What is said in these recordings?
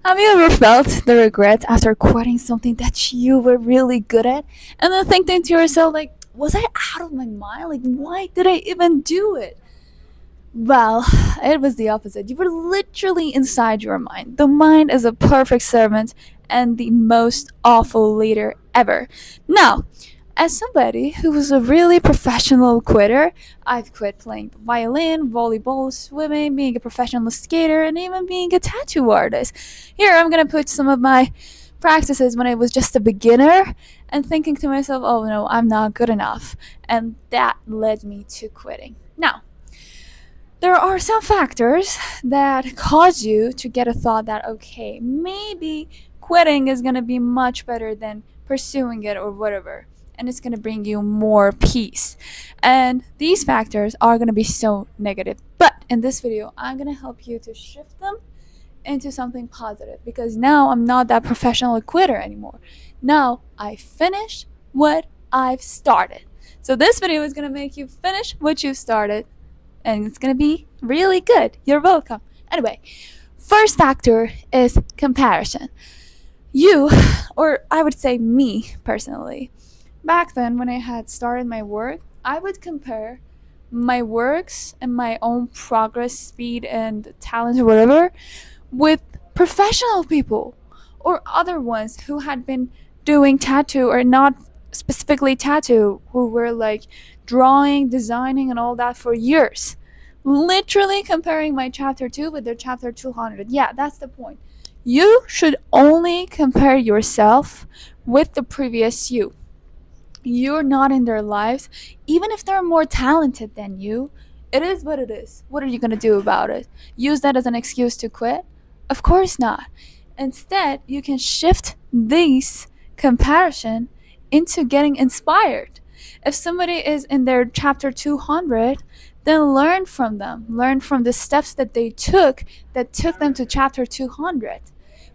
Have you ever felt the regret after quitting something that you were really good at and then thinking to yourself, like, was I out of my mind? Like, why did I even do it? Well, it was the opposite. You were literally inside your mind. The mind is a perfect servant and the most awful leader ever. Now, as somebody who was a really professional quitter, I've quit playing violin, volleyball, swimming, being a professional skater, and even being a tattoo artist. Here, I'm gonna put some of my practices when I was just a beginner and thinking to myself, oh no, I'm not good enough. And that led me to quitting. Now, there are some factors that cause you to get a thought that, okay, maybe quitting is going to be much better than pursuing it or whatever. And it's going to bring you more peace. And these factors are going to be so negative. But in this video, I'm going to help you to shift them into something positive because now I'm not that professional quitter anymore. Now I finished what I've started. So this video is going to make you finish what you started and it's gonna be really good. You're welcome. Anyway, first factor is comparison. You, or I would say me personally, back then when I had started my work, I would compare my works and my own progress, speed, and talent or whatever with professional people or other ones who had been doing tattoo or not specifically tattoo, who were like drawing, designing, and all that for years. Literally comparing my chapter 2 with their chapter 200. Yeah, that's the point. You should only compare yourself with the previous you. You're not in their lives. Even if they're more talented than you, it is what it is. What are you going to do about it? Use that as an excuse to quit? Of course not. Instead, you can shift these comparison into getting inspired. If somebody is in their chapter 200, then learn from them. Learn from the steps that they took that took them to chapter 200.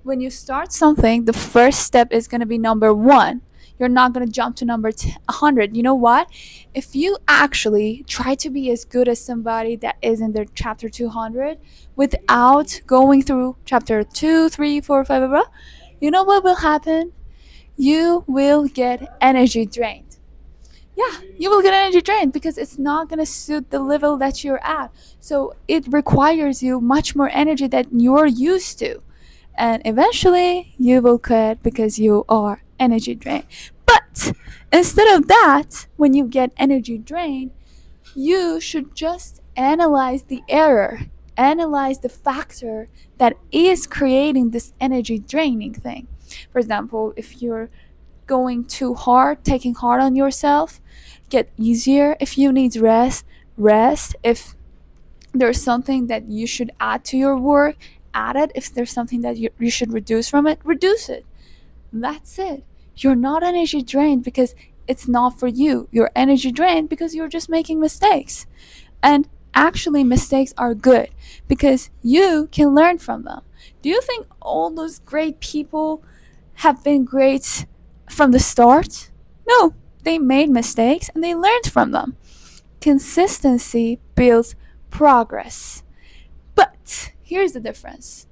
When you start something, the first step is going to be number 1. You're not going to jump to number 100. You know what? If you actually try to be as good as somebody that is in their chapter 200 without going through chapter 2, 3, 4, 5, blah, blah, you know what will happen? You will get energy drained. Yeah, you will get energy drained because it's not going to suit the level that you're at. So it requires you much more energy than you're used to. And eventually you will quit because you are energy drained. But instead of that, when you get energy drained, you should just analyze the error, analyze the factor that is creating this energy draining thing. For example, if you're going too hard, taking hard on yourself, get easier. If you need rest, rest. If there's something that you should add to your work, add it. If there's something that you should reduce from it, reduce it. That's it. You're not energy drained because it's not for you. You're energy drained because you're just making mistakes. And actually, mistakes are good because you can learn from them. Do you think all those great people have been great from the start? No, they made mistakes and they learned from them. Consistency builds progress. But here's the difference.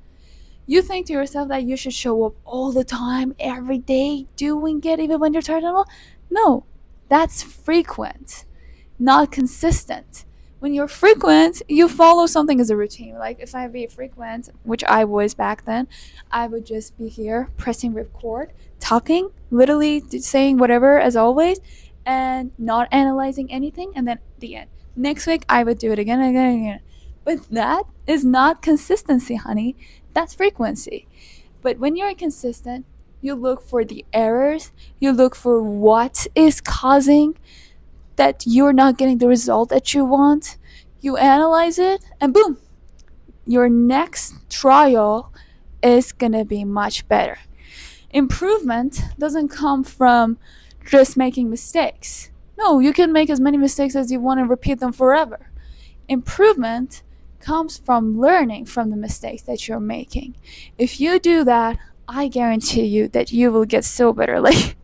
You think to yourself that you should show up all the time, every day, doing it even when you're tired and all. No, that's frequent, not consistent. When you're frequent, you follow something as a routine. Like if I be frequent, which I was back then, I would just be here pressing record, talking, literally saying whatever as always, and not analyzing anything, and then the end. Next week, I would do it again and again and again. But that is not consistency, honey. That's frequency. But when you're consistent, you look for the errors, you look for what is causing that you're not getting the result that you want. You analyze it, and boom, your next trial is gonna be much better. Improvement doesn't come from just making mistakes. No, you can make as many mistakes as you want and repeat them forever. Improvement comes from learning from the mistakes that you're making. If you do that, I guarantee you that you will get so better. Like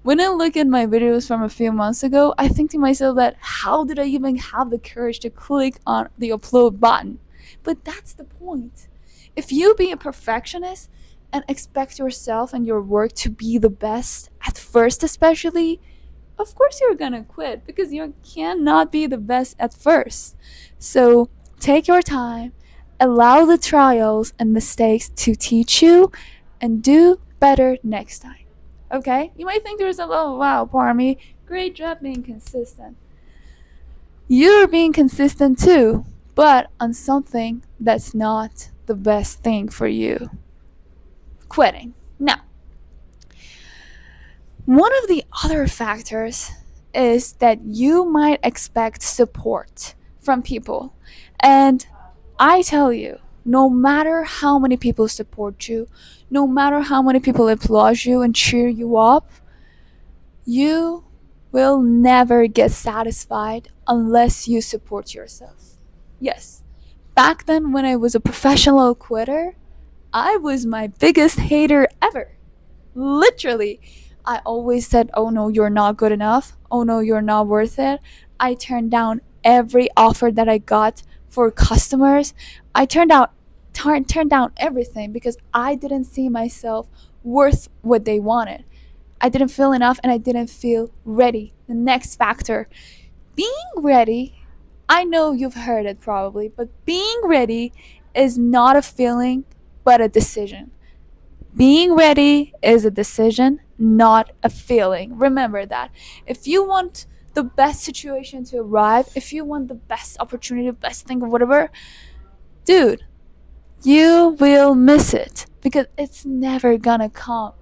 when I look at my videos from a few months ago, I think to myself that how did I even have the courage to click on the upload button? But that's the point. If you be a perfectionist and expect yourself and your work to be the best at first, especially, of course you're gonna quit because you cannot be the best at first. So take your time, allow the trials and mistakes to teach you, and do better next time. Okay? You might think to yourself, oh wow, Parmi, great job being consistent. You're being consistent too, but on something that's not the best thing for you. Quitting. Now, one of the other factors is that you might expect support from people. And I tell you, no matter how many people support you, no matter how many people applaud you and cheer you up, you will never get satisfied unless you support yourself. Yes, back then when I was a professional quitter, I was my biggest hater ever. Literally, I always said, oh no, you're not good enough. Oh no, you're not worth it. I turned down every offer that I got for customers. I turned down everything because I didn't see myself worth what they wanted. I didn't feel enough and I didn't feel ready. The next factor, being ready, I know you've heard it probably, but being ready is not a feeling but a decision. Being ready is a decision, not a feeling. Remember that. If you want the best situation to arrive, if you want the best opportunity, the best thing, or whatever, dude, you will miss it because it's never gonna come.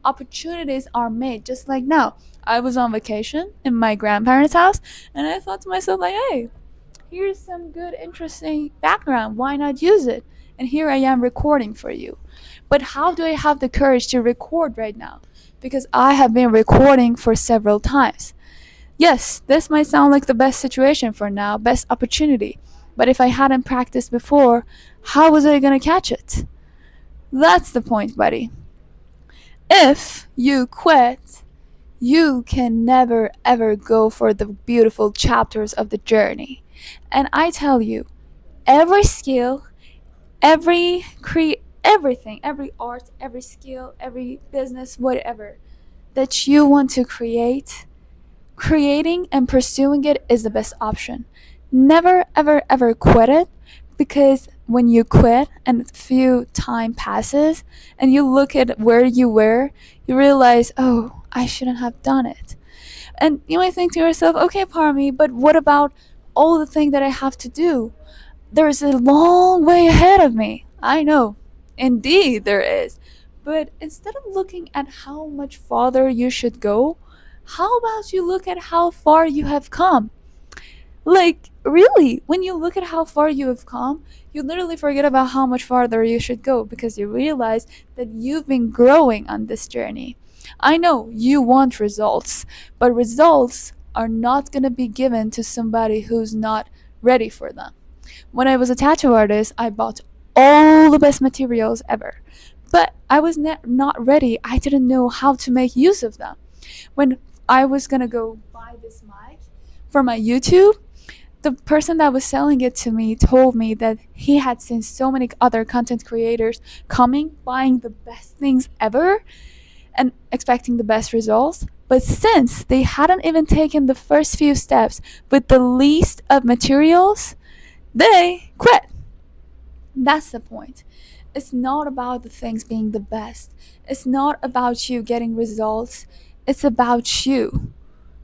Opportunities are made just like now. I was on vacation in my grandparents' house and I thought to myself, like, hey, here's some good, interesting background. Why not use it? And here I am recording for you. But how do I have the courage to record right now? Because I have been recording for several times. Yes, this might sound like the best situation for now, best opportunity. But if I hadn't practiced before, how was I going to catch it? That's the point, buddy. If you quit, you can never ever go for the beautiful chapters of the journey. And I tell you, every skill, everything, every art, every skill, every business, whatever that you want to create, creating and pursuing it is the best option. Never ever ever quit it, because when you quit and a few time passes and you look at where you were, you realize, oh, I shouldn't have done it. And you might think to yourself, okay, Parmi, but what about all the things that I have to do? There's a long way ahead of me. I know. Indeed, there is. But instead of looking at how much farther you should go, how about you look at how far you have come? Like, really, when you look at how far you have come, you literally forget about how much farther you should go because you realize that you've been growing on this journey. I know you want results, but results are not going to be given to somebody who's not ready for them. When I was a tattoo artist, I bought all the best materials ever. But I was not ready. I didn't know how to make use of them. When I was going to go buy this mic for my YouTube, the person that was selling it to me told me that he had seen so many other content creators coming, buying the best things ever, and expecting the best results. But since they hadn't even taken the first few steps with the least of materials, they quit. That's the point. It's not about the things being the best. It's not about you getting results. It's about you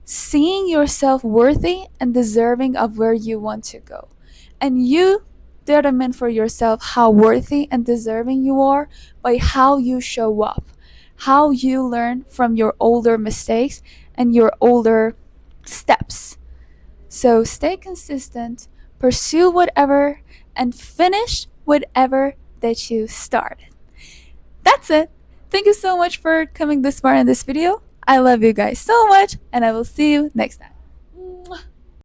seeing yourself worthy and deserving of where you want to go. And you determine for yourself how worthy and deserving you are by how you show up, how you learn from your older mistakes and your older steps. So stay consistent, pursue whatever, and finish whatever that you started. That's it. Thank you so much for coming this far in this video. I love you guys so much, and I will see you next time.